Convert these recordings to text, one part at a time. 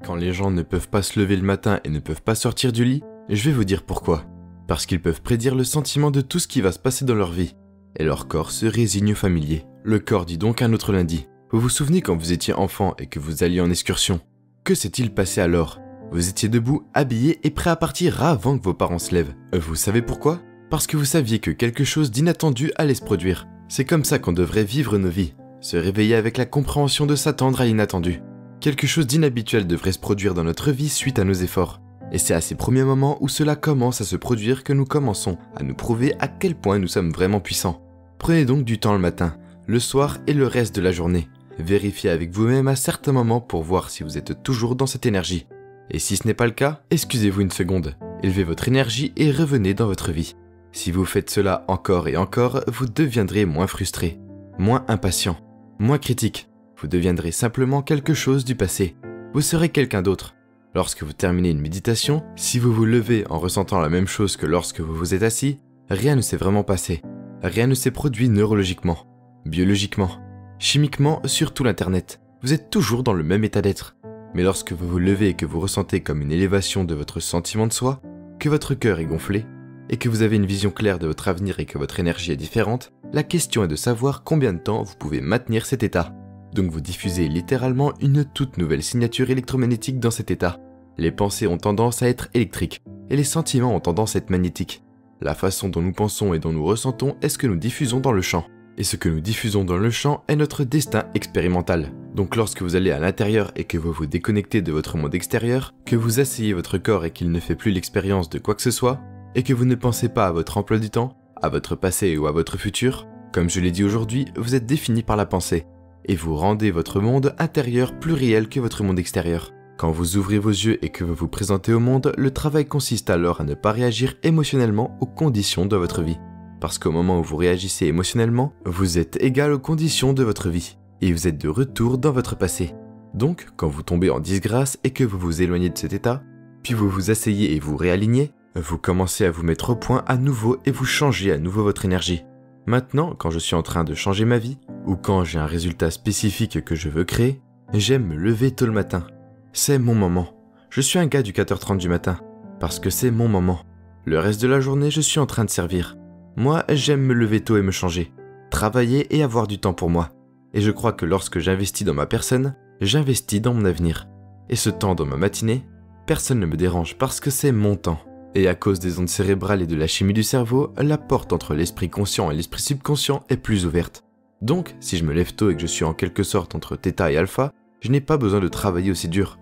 Quand les gens ne peuvent pas se lever le matin et ne peuvent pas sortir du lit, je vais vous dire pourquoi. Parce qu'ils peuvent prédire le sentiment de tout ce qui va se passer dans leur vie. Et leur corps se résigne au familier. Le corps dit donc un autre lundi. Vous vous souvenez quand vous étiez enfant et que vous alliez en excursion? Que s'est-il passé alors? Vous étiez debout, habillé et prêt à partir avant que vos parents se lèvent. Vous savez pourquoi? Parce que vous saviez que quelque chose d'inattendu allait se produire. C'est comme ça qu'on devrait vivre nos vies. Se réveiller avec la compréhension de s'attendre à l'inattendu. Quelque chose d'inhabituel devrait se produire dans notre vie suite à nos efforts. Et c'est à ces premiers moments où cela commence à se produire que nous commençons à nous prouver à quel point nous sommes vraiment puissants. Prenez donc du temps le matin, le soir et le reste de la journée. Vérifiez avec vous-même à certains moments pour voir si vous êtes toujours dans cette énergie. Et si ce n'est pas le cas, excusez-vous une seconde. Élevez votre énergie et revenez dans votre vie. Si vous faites cela encore et encore, vous deviendrez moins frustré, moins impatient, moins critique. Vous deviendrez simplement quelque chose du passé. Vous serez quelqu'un d'autre. Lorsque vous terminez une méditation, si vous vous levez en ressentant la même chose que lorsque vous vous êtes assis, rien ne s'est vraiment passé. Rien ne s'est produit neurologiquement, biologiquement, chimiquement sur tout l'internet. Vous êtes toujours dans le même état d'être. Mais lorsque vous vous levez et que vous ressentez comme une élévation de votre sentiment de soi, que votre cœur est gonflé, et que vous avez une vision claire de votre avenir et que votre énergie est différente, la question est de savoir combien de temps vous pouvez maintenir cet état. Donc vous diffusez littéralement une toute nouvelle signature électromagnétique dans cet état. Les pensées ont tendance à être électriques, et les sentiments ont tendance à être magnétiques. La façon dont nous pensons et dont nous ressentons est ce que nous diffusons dans le champ. Et ce que nous diffusons dans le champ est notre destin expérimental. Donc lorsque vous allez à l'intérieur et que vous vous déconnectez de votre monde extérieur, que vous asseyez votre corps et qu'il ne fait plus l'expérience de quoi que ce soit, et que vous ne pensez pas à votre emploi du temps, à votre passé ou à votre futur, comme je l'ai dit aujourd'hui, vous êtes défini par la pensée. Et vous rendez votre monde intérieur plus réel que votre monde extérieur. Quand vous ouvrez vos yeux et que vous vous présentez au monde, le travail consiste alors à ne pas réagir émotionnellement aux conditions de votre vie. Parce qu'au moment où vous réagissez émotionnellement, vous êtes égal aux conditions de votre vie. Et vous êtes de retour dans votre passé. Donc, quand vous tombez en disgrâce et que vous vous éloignez de cet état, puis vous vous asseyez et vous réalignez, vous commencez à vous mettre au point à nouveau et vous changez à nouveau votre énergie. Maintenant, quand je suis en train de changer ma vie, ou quand j'ai un résultat spécifique que je veux créer, j'aime me lever tôt le matin. C'est mon moment. Je suis un gars du 4h30 du matin, parce que c'est mon moment. Le reste de la journée, je suis en train de servir. Moi, j'aime me lever tôt et me changer, travailler et avoir du temps pour moi. Et je crois que lorsque j'investis dans ma personne, j'investis dans mon avenir. Et ce temps dans ma matinée, personne ne me dérange parce que c'est mon temps. Et à cause des ondes cérébrales et de la chimie du cerveau, la porte entre l'esprit conscient et l'esprit subconscient est plus ouverte. Donc, si je me lève tôt et que je suis en quelque sorte entre θ et α, je n'ai pas besoin de travailler aussi dur.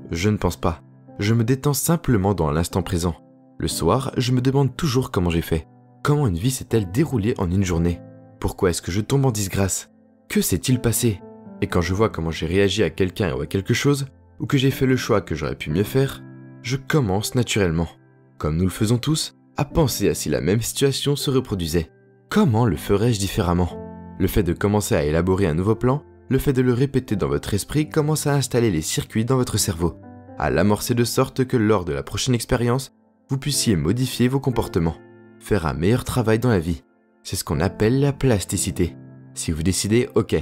Je ne pense pas. Je me détends simplement dans l'instant présent. Le soir, je me demande toujours comment j'ai fait. Comment une vie s'est-elle déroulée en une journée? Pourquoi est-ce que je tombe en disgrâce? Que s'est-il passé? Et quand je vois comment j'ai réagi à quelqu'un ou à quelque chose, ou que j'ai fait le choix que j'aurais pu mieux faire, je commence naturellement, comme nous le faisons tous, à penser à si la même situation se reproduisait. Comment le ferais-je différemment? Le fait de commencer à élaborer un nouveau plan, le fait de le répéter dans votre esprit commence à installer les circuits dans votre cerveau, à l'amorcer de sorte que lors de la prochaine expérience, vous puissiez modifier vos comportements, faire un meilleur travail dans la vie. C'est ce qu'on appelle la plasticité. Si vous décidez, ok,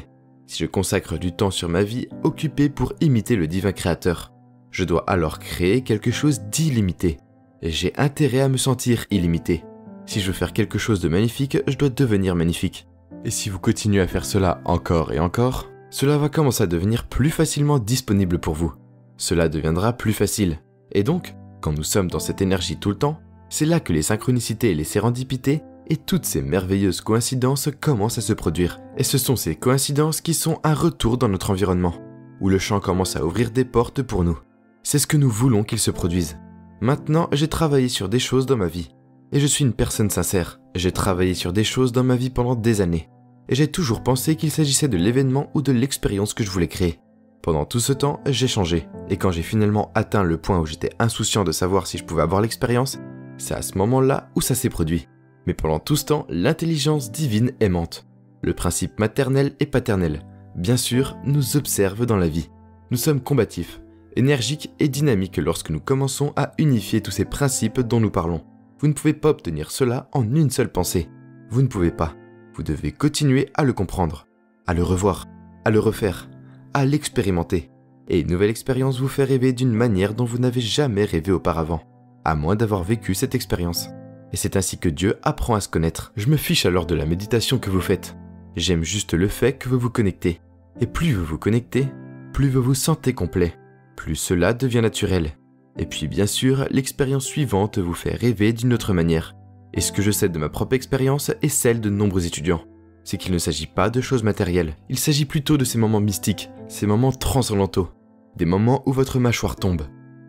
si je consacre du temps sur ma vie occupée pour imiter le divin créateur, je dois alors créer quelque chose d'illimité. Et j'ai intérêt à me sentir illimité. Si je veux faire quelque chose de magnifique, je dois devenir magnifique. Et si vous continuez à faire cela encore et encore, cela va commencer à devenir plus facilement disponible pour vous. Cela deviendra plus facile. Et donc, quand nous sommes dans cette énergie tout le temps, c'est là que les synchronicités et les sérendipités et toutes ces merveilleuses coïncidences commencent à se produire. Et ce sont ces coïncidences qui sont un retour dans notre environnement, où le champ commence à ouvrir des portes pour nous. C'est ce que nous voulons qu'il se produise. Maintenant, j'ai travaillé sur des choses dans ma vie. Et je suis une personne sincère. J'ai travaillé sur des choses dans ma vie pendant des années. Et j'ai toujours pensé qu'il s'agissait de l'événement ou de l'expérience que je voulais créer. Pendant tout ce temps, j'ai changé. Et quand j'ai finalement atteint le point où j'étais insouciant de savoir si je pouvais avoir l'expérience, c'est à ce moment-là où ça s'est produit. Mais pendant tout ce temps, l'intelligence divine aimante, le principe maternel et paternel, bien sûr, nous observe dans la vie. Nous sommes combatifs, énergiques et dynamiques lorsque nous commençons à unifier tous ces principes dont nous parlons. Vous ne pouvez pas obtenir cela en une seule pensée. Vous ne pouvez pas. Vous devez continuer à le comprendre, à le revoir, à le refaire, à l'expérimenter. Et une nouvelle expérience vous fait rêver d'une manière dont vous n'avez jamais rêvé auparavant, à moins d'avoir vécu cette expérience. Et c'est ainsi que Dieu apprend à se connaître. Je me fiche alors de la méditation que vous faites. J'aime juste le fait que vous vous connectez. Et plus vous vous connectez, plus vous vous sentez complet. Plus cela devient naturel. Et puis bien sûr, l'expérience suivante vous fait rêver d'une autre manière. Et ce que je sais de ma propre expérience et celle de nombreux étudiants, c'est qu'il ne s'agit pas de choses matérielles. Il s'agit plutôt de ces moments mystiques, ces moments transcendantaux. Des moments où votre mâchoire tombe.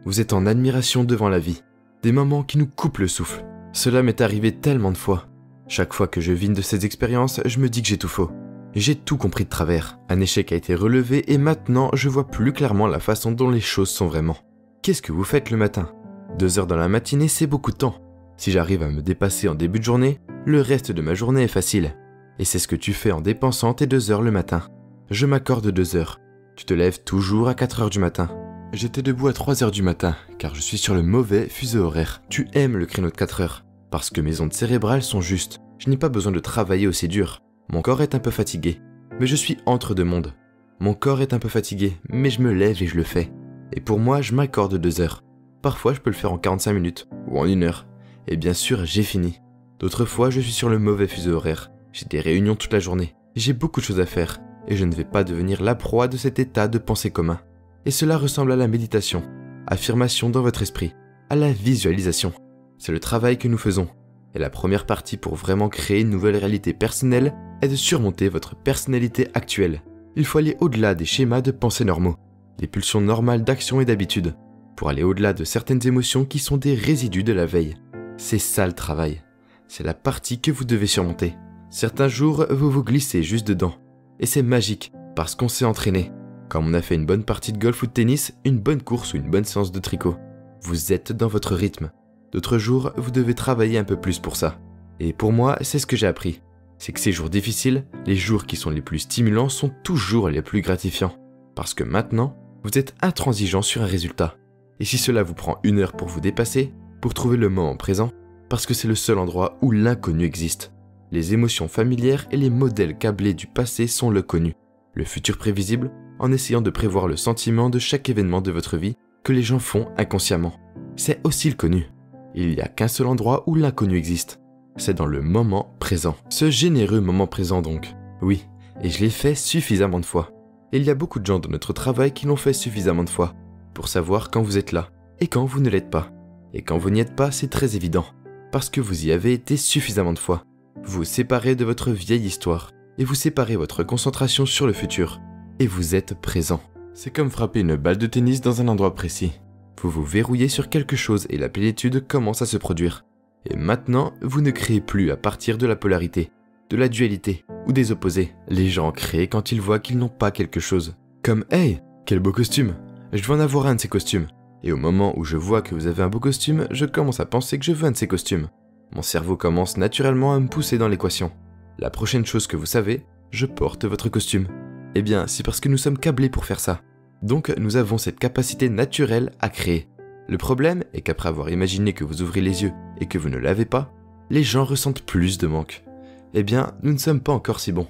Vous êtes en admiration devant la vie. Des moments qui nous coupent le souffle. Cela m'est arrivé tellement de fois. Chaque fois que je vis de ces expériences, je me dis que j'ai tout faux. J'ai tout compris de travers. Un échec a été relevé et maintenant je vois plus clairement la façon dont les choses sont vraiment. Qu'est-ce que vous faites le matin? 2 heures dans la matinée, c'est beaucoup de temps. Si j'arrive à me dépasser en début de journée, le reste de ma journée est facile. Et c'est ce que tu fais en dépensant tes 2 heures le matin. Je m'accorde 2 heures. Tu te lèves toujours à 4 heures du matin. J'étais debout à 3 heures du matin, car je suis sur le mauvais fuseau horaire. Tu aimes le créneau de 4 heures, parce que mes ondes cérébrales sont justes. Je n'ai pas besoin de travailler aussi dur. Mon corps est un peu fatigué, mais je suis entre deux mondes. Mon corps est un peu fatigué, mais je me lève et je le fais. Et pour moi, je m'accorde 2 heures. Parfois, je peux le faire en 45 minutes, ou en 1 heure. Et bien sûr, j'ai fini. D'autres fois, je suis sur le mauvais fuseau horaire. J'ai des réunions toute la journée. J'ai beaucoup de choses à faire, et je ne vais pas devenir la proie de cet état de pensée commun. Et cela ressemble à la méditation, affirmation dans votre esprit, à la visualisation. C'est le travail que nous faisons. Et la première partie pour vraiment créer une nouvelle réalité personnelle est de surmonter votre personnalité actuelle. Il faut aller au-delà des schémas de pensée normaux, des pulsions normales d'action et d'habitude, pour aller au-delà de certaines émotions qui sont des résidus de la veille. C'est ça le travail. C'est la partie que vous devez surmonter. Certains jours, vous vous glissez juste dedans. Et c'est magique, parce qu'on s'est entraîné. Comme on a fait une bonne partie de golf ou de tennis, une bonne course ou une bonne séance de tricot. Vous êtes dans votre rythme. D'autres jours, vous devez travailler un peu plus pour ça. Et pour moi, c'est ce que j'ai appris. C'est que ces jours difficiles, les jours qui sont les plus stimulants sont toujours les plus gratifiants. Parce que maintenant, vous êtes intransigeant sur un résultat. Et si cela vous prend 1 heure pour vous dépasser, pour trouver le moment présent, parce que c'est le seul endroit où l'inconnu existe. Les émotions familières et les modèles câblés du passé sont le connu. Le futur prévisible, en essayant de prévoir le sentiment de chaque événement de votre vie que les gens font inconsciemment. C'est aussi le connu. Il n'y a qu'un seul endroit où l'inconnu existe. C'est dans le moment présent. Ce généreux moment présent donc. Oui, et je l'ai fait suffisamment de fois. Et il y a beaucoup de gens dans notre travail qui l'ont fait suffisamment de fois pour savoir quand vous êtes là et quand vous ne l'êtes pas. Et quand vous n'y êtes pas, c'est très évident, parce que vous y avez été suffisamment de fois. Vous vous séparez de votre vieille histoire et vous séparez votre concentration sur le futur. Et vous êtes présent. C'est comme frapper une balle de tennis dans un endroit précis. Vous vous verrouillez sur quelque chose et la plénitude commence à se produire. Et maintenant, vous ne créez plus à partir de la polarité, de la dualité ou des opposés. Les gens créent quand ils voient qu'ils n'ont pas quelque chose. Comme « Hey, quel beau costume! Je veux en avoir un de ces costumes. » Et au moment où je vois que vous avez un beau costume, je commence à penser que je veux un de ces costumes. Mon cerveau commence naturellement à me pousser dans l'équation. La prochaine chose que vous savez, je porte votre costume. Eh bien, c'est parce que nous sommes câblés pour faire ça. Donc, nous avons cette capacité naturelle à créer. Le problème est qu'après avoir imaginé que vous ouvrez les yeux et que vous ne l'avez pas, les gens ressentent plus de manque. Eh bien, nous ne sommes pas encore si bons.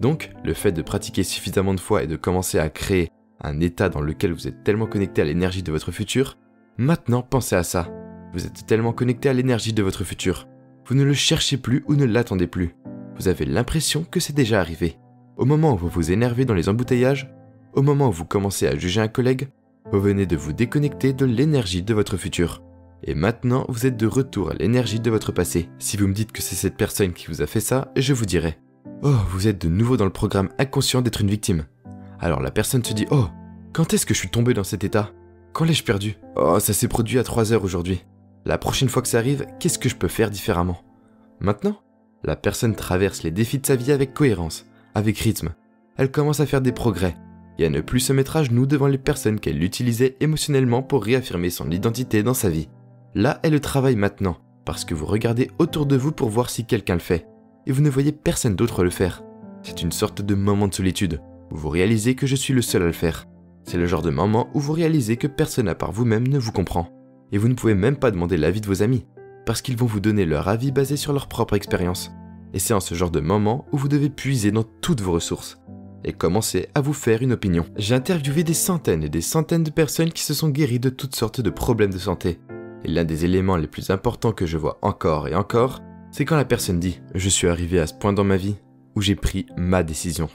Donc, le fait de pratiquer suffisamment de fois et de commencer à créer un état dans lequel vous êtes tellement connecté à l'énergie de votre futur, maintenant pensez à ça. Vous êtes tellement connecté à l'énergie de votre futur. Vous ne le cherchez plus ou ne l'attendez plus. Vous avez l'impression que c'est déjà arrivé. Au moment où vous vous énervez dans les embouteillages, au moment où vous commencez à juger un collègue, vous venez de vous déconnecter de l'énergie de votre futur. Et maintenant, vous êtes de retour à l'énergie de votre passé. Si vous me dites que c'est cette personne qui vous a fait ça, je vous dirai « Oh, vous êtes de nouveau dans le programme inconscient d'être une victime. » Alors la personne se dit « Oh, quand est-ce que je suis tombé dans cet état? Quand l'ai-je perdu? Oh, ça s'est produit à 3 heures aujourd'hui. La prochaine fois que ça arrive, qu'est-ce que je peux faire différemment? » Maintenant, la personne traverse les défis de sa vie avec cohérence, avec rythme. Elle commence à faire des progrès et à ne plus se mettre à genoux devant les personnes qu'elle utilisait émotionnellement pour réaffirmer son identité dans sa vie. Là est le travail maintenant, parce que vous regardez autour de vous pour voir si quelqu'un le fait, et vous ne voyez personne d'autre le faire. C'est une sorte de moment de solitude, où vous réalisez que je suis le seul à le faire. C'est le genre de moment où vous réalisez que personne à part vous-même ne vous comprend, et vous ne pouvez même pas demander l'avis de vos amis, parce qu'ils vont vous donner leur avis basé sur leur propre expérience. Et c'est en ce genre de moment où vous devez puiser dans toutes vos ressources. et commencer à vous faire une opinion. J'ai interviewé des centaines et des centaines de personnes qui se sont guéries de toutes sortes de problèmes de santé. Et l'un des éléments les plus importants que je vois encore et encore, c'est quand la personne dit « Je suis arrivé à ce point dans ma vie où j'ai pris ma décision ».